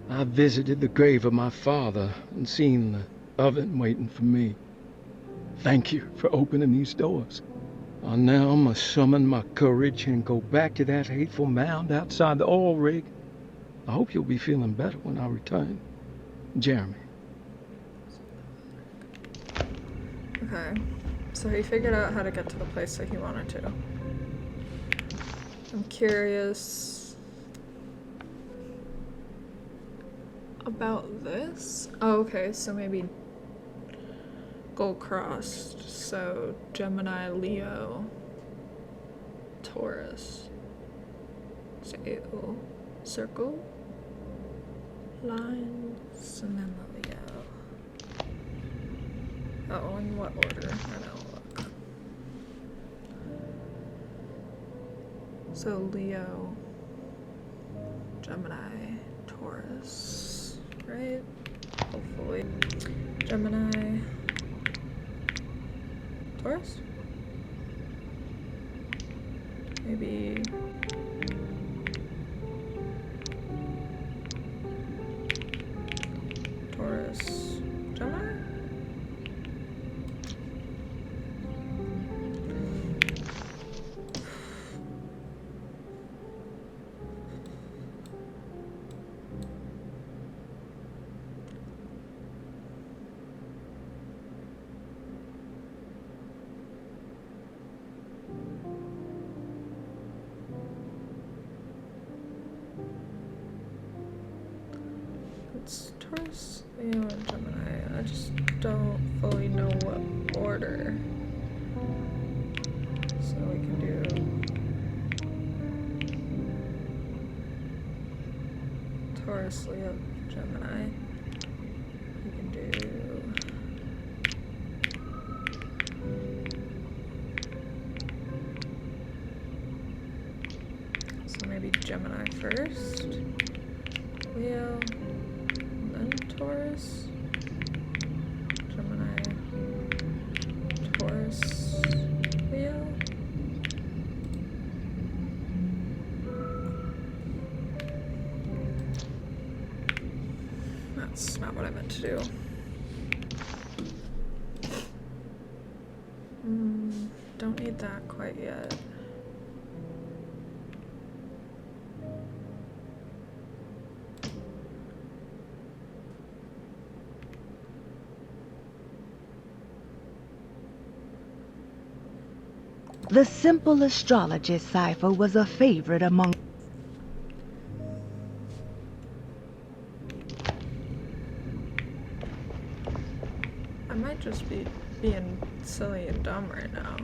Speaker 8: I visited the grave of my father and seen the oven waiting for me. Thank you for opening these doors. I now must summon my courage and go back to that hateful mound outside the oil rig. I hope you'll be feeling better when I return. Jeremy.
Speaker 1: Okay, so he figured out how to get to the place that he wanted to. I'm curious about this. Oh, okay, so maybe gold crossed. So Gemini, Leo, Taurus. So circle, lines, and then the Leo. Oh, in what order? I don't look. So Leo, Gemini, Taurus, right? Hopefully. Gemini, Taurus? Maybe Taurus, Gemini? It's Taurus, Leo, and Gemini. I just don't fully know what order. So we can do Taurus, Leo, Gemini. We can do so maybe Gemini first, Leo, then Taurus, Gemini, Taurus, Leo. That's not what I meant to do. Don't need that quite yet.
Speaker 12: The simple astrology cipher was a favorite among...
Speaker 1: I might just be being silly and dumb right now.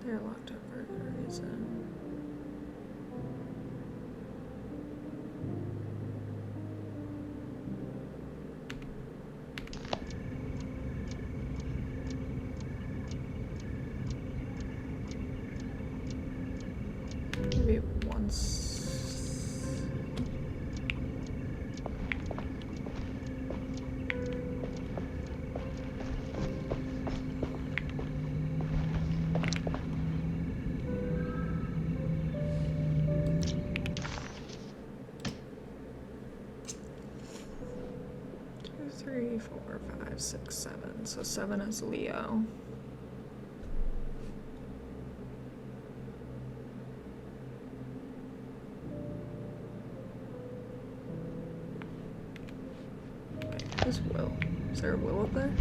Speaker 1: They're locked up for a reason. Maybe once. Three, four, five, six, seven. So 7 is Leo. Wait, who's Will? Is there a Will up there?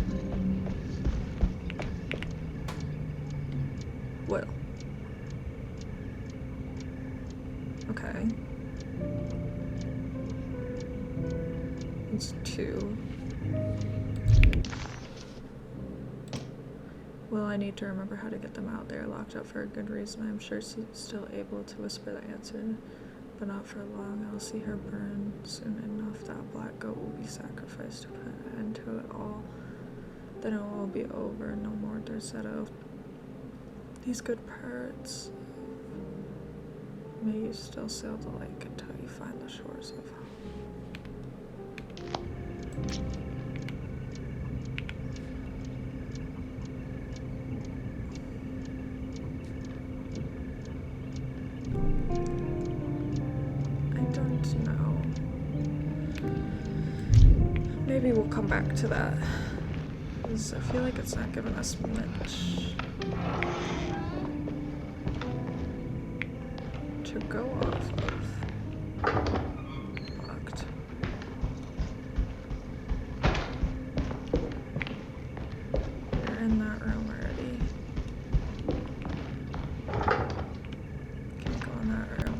Speaker 1: Okay. It's 2. Well, I need to remember how to get them out. They are locked up for a good reason. I'm sure she's still able to whisper the answer, but not for long. I'll see her burn soon enough. That black goat will be sacrificed to put an end to it all. Then it will be over. No more Dorsetto. These good parrots. May you still sail the lake until you find the shores of home. Maybe we'll come back to that, because I feel like it's not giving us much to go off of. Locked. We're in that room already. Can't go in that room.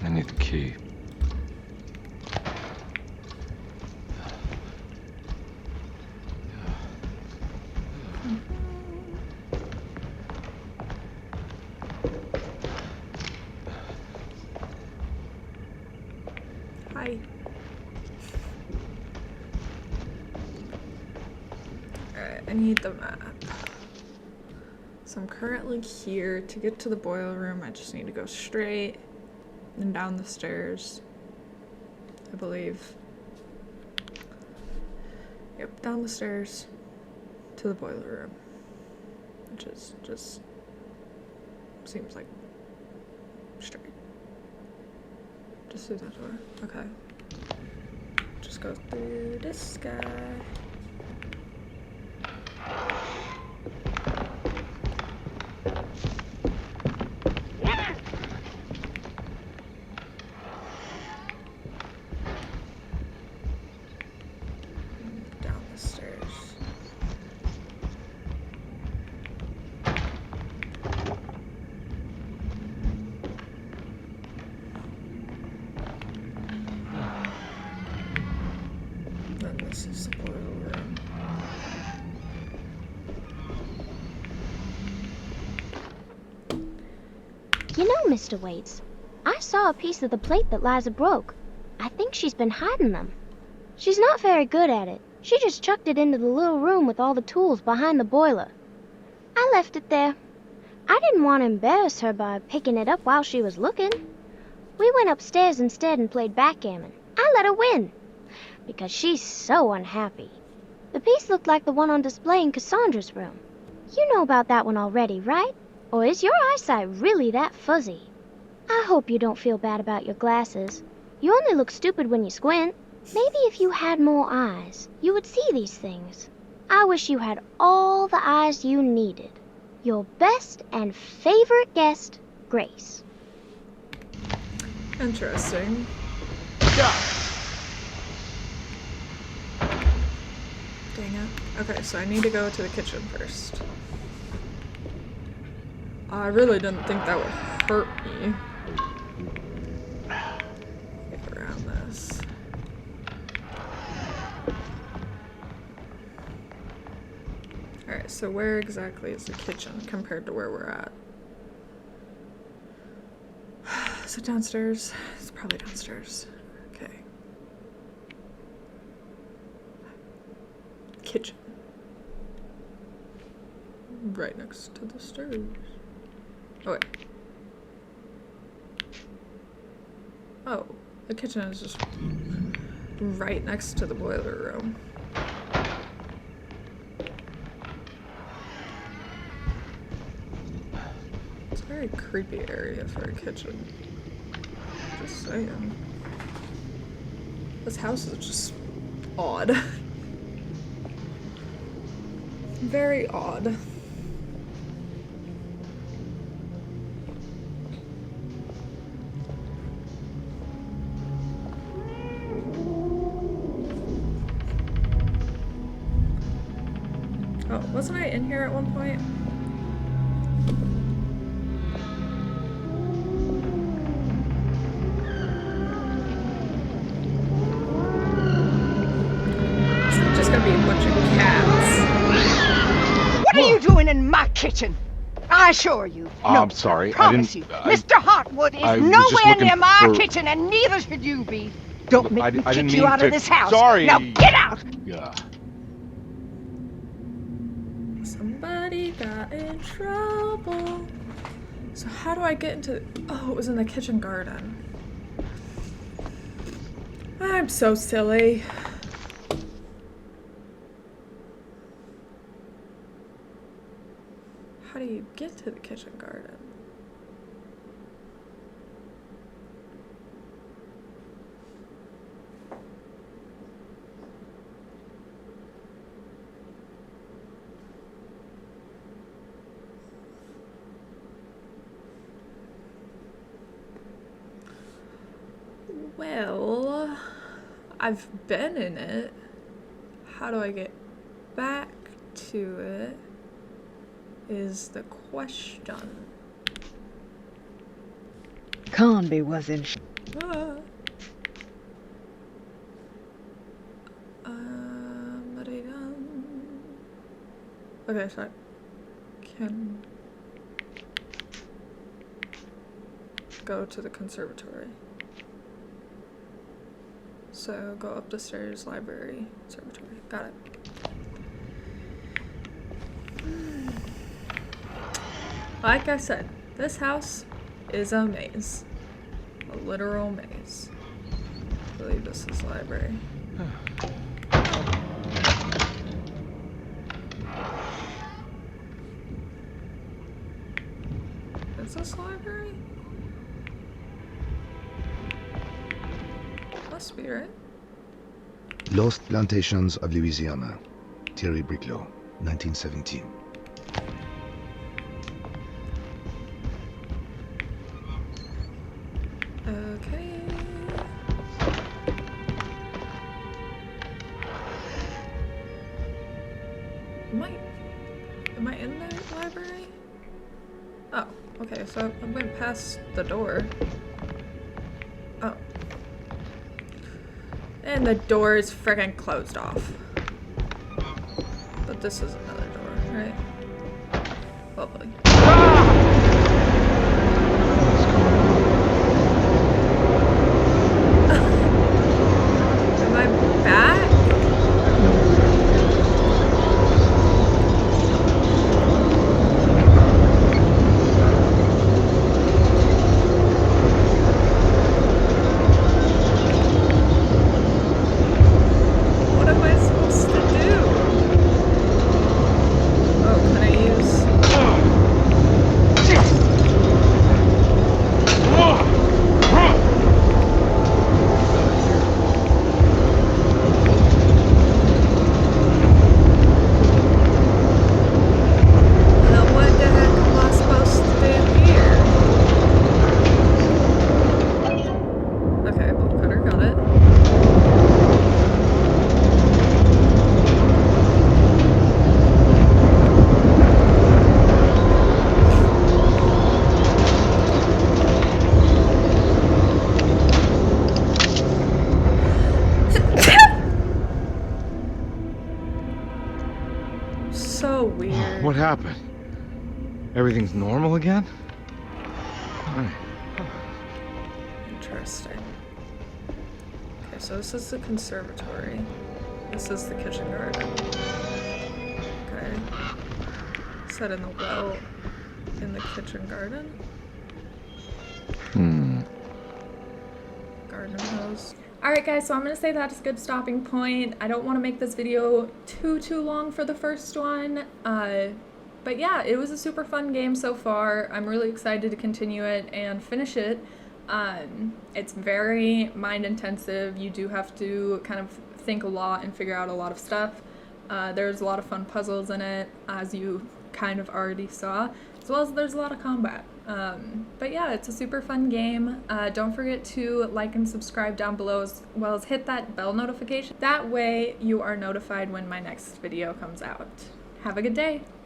Speaker 2: I need the key.
Speaker 1: Hi. Alright, I need the map. So I'm currently here. To get to the boiler room, I just need to go straight and down the stairs, I believe. Yep, down the stairs to the boiler room, which is just seems like straight. Just through that door. Okay. Just go through this guy. Down the stairs. Then this is the boiler room.
Speaker 6: You know, Mr. Waits, I saw a piece of the plate that Liza broke. I think she's been hiding them. She's not very good at it. She just chucked it into the little room with all the tools behind the boiler. I left it there. I didn't want to embarrass her by picking it up while she was looking. We went upstairs instead and played backgammon. I let her win, because she's so unhappy. The piece looked like the one on display in Cassandra's room. You know about that one already, right? Or is your eyesight really that fuzzy? I hope you don't feel bad about your glasses. You only look stupid when you squint. Maybe if you had more eyes, you would see these things. I wish you had all the eyes you needed. Your best and favorite guest, Grace.
Speaker 1: Interesting.
Speaker 5: Go.
Speaker 1: Dang it. Okay, so I need to go to the kitchen first. I really didn't think that would hurt me. Get around this. Alright, so where exactly is the kitchen compared to where we're at? Is it downstairs? It's probably downstairs. Okay. Kitchen. Right next to the stairs. Oh, wait. Oh, the kitchen is just right next to the boiler room. It's a very creepy area for a kitchen. Just saying. This house is just odd. Very odd. Oh, wasn't I in here at one point? It's just gonna be a bunch of cats.
Speaker 5: What are you doing in my kitchen? I assure you. No,
Speaker 2: I'm sorry.
Speaker 5: I promise you. Mr. Hartwood is nowhere near my kitchen, and neither should you be. Don't make me kick you out of this house.
Speaker 2: Sorry.
Speaker 5: Now get out!
Speaker 2: Yeah.
Speaker 1: Somebody got in trouble. So how do I get into... Oh, it was in the kitchen garden. I'm so silly. How do you get to the kitchen garden? Well, I've been in it. How do I get back to it is the question.
Speaker 12: Conby was in
Speaker 1: Okay, so I can go to the conservatory. So go up the stairs, library, conservatory. Got it. Like I said, this house is a maze. A literal maze. I believe this is library. Is this library? Must be, right?
Speaker 13: Lost Plantations of Louisiana. Thierry Briclot, 1917.
Speaker 1: Okay. Am I in the library? Oh, okay, so I went past the door. Oh. And the door is friggin' closed off. But this is another door, right? Lovely. Am I back? What am I supposed to do? Oh, can I use... Well, what the heck am I supposed to do here? Okay, bolt cutter, got it. So weird.
Speaker 2: What happened? Everything's normal again? Alright.
Speaker 1: Interesting. Okay, so this is the conservatory. This is the kitchen garden. Okay. Set in the well in the kitchen garden. Garden hose. Alright guys, so I'm going to say that's a good stopping point. I don't want to make this video too long for the first one. But yeah, it was a super fun game so far. I'm really excited to continue it and finish it. It's very mind intensive. You do have to kind of think a lot and figure out a lot of stuff. There's a lot of fun puzzles in it, as you kind of already saw, as well as there's a lot of combat. But yeah, it's a super fun game. Don't forget to like and subscribe down below, as well as hit that bell notification. That way you are notified when my next video comes out. Have a good day.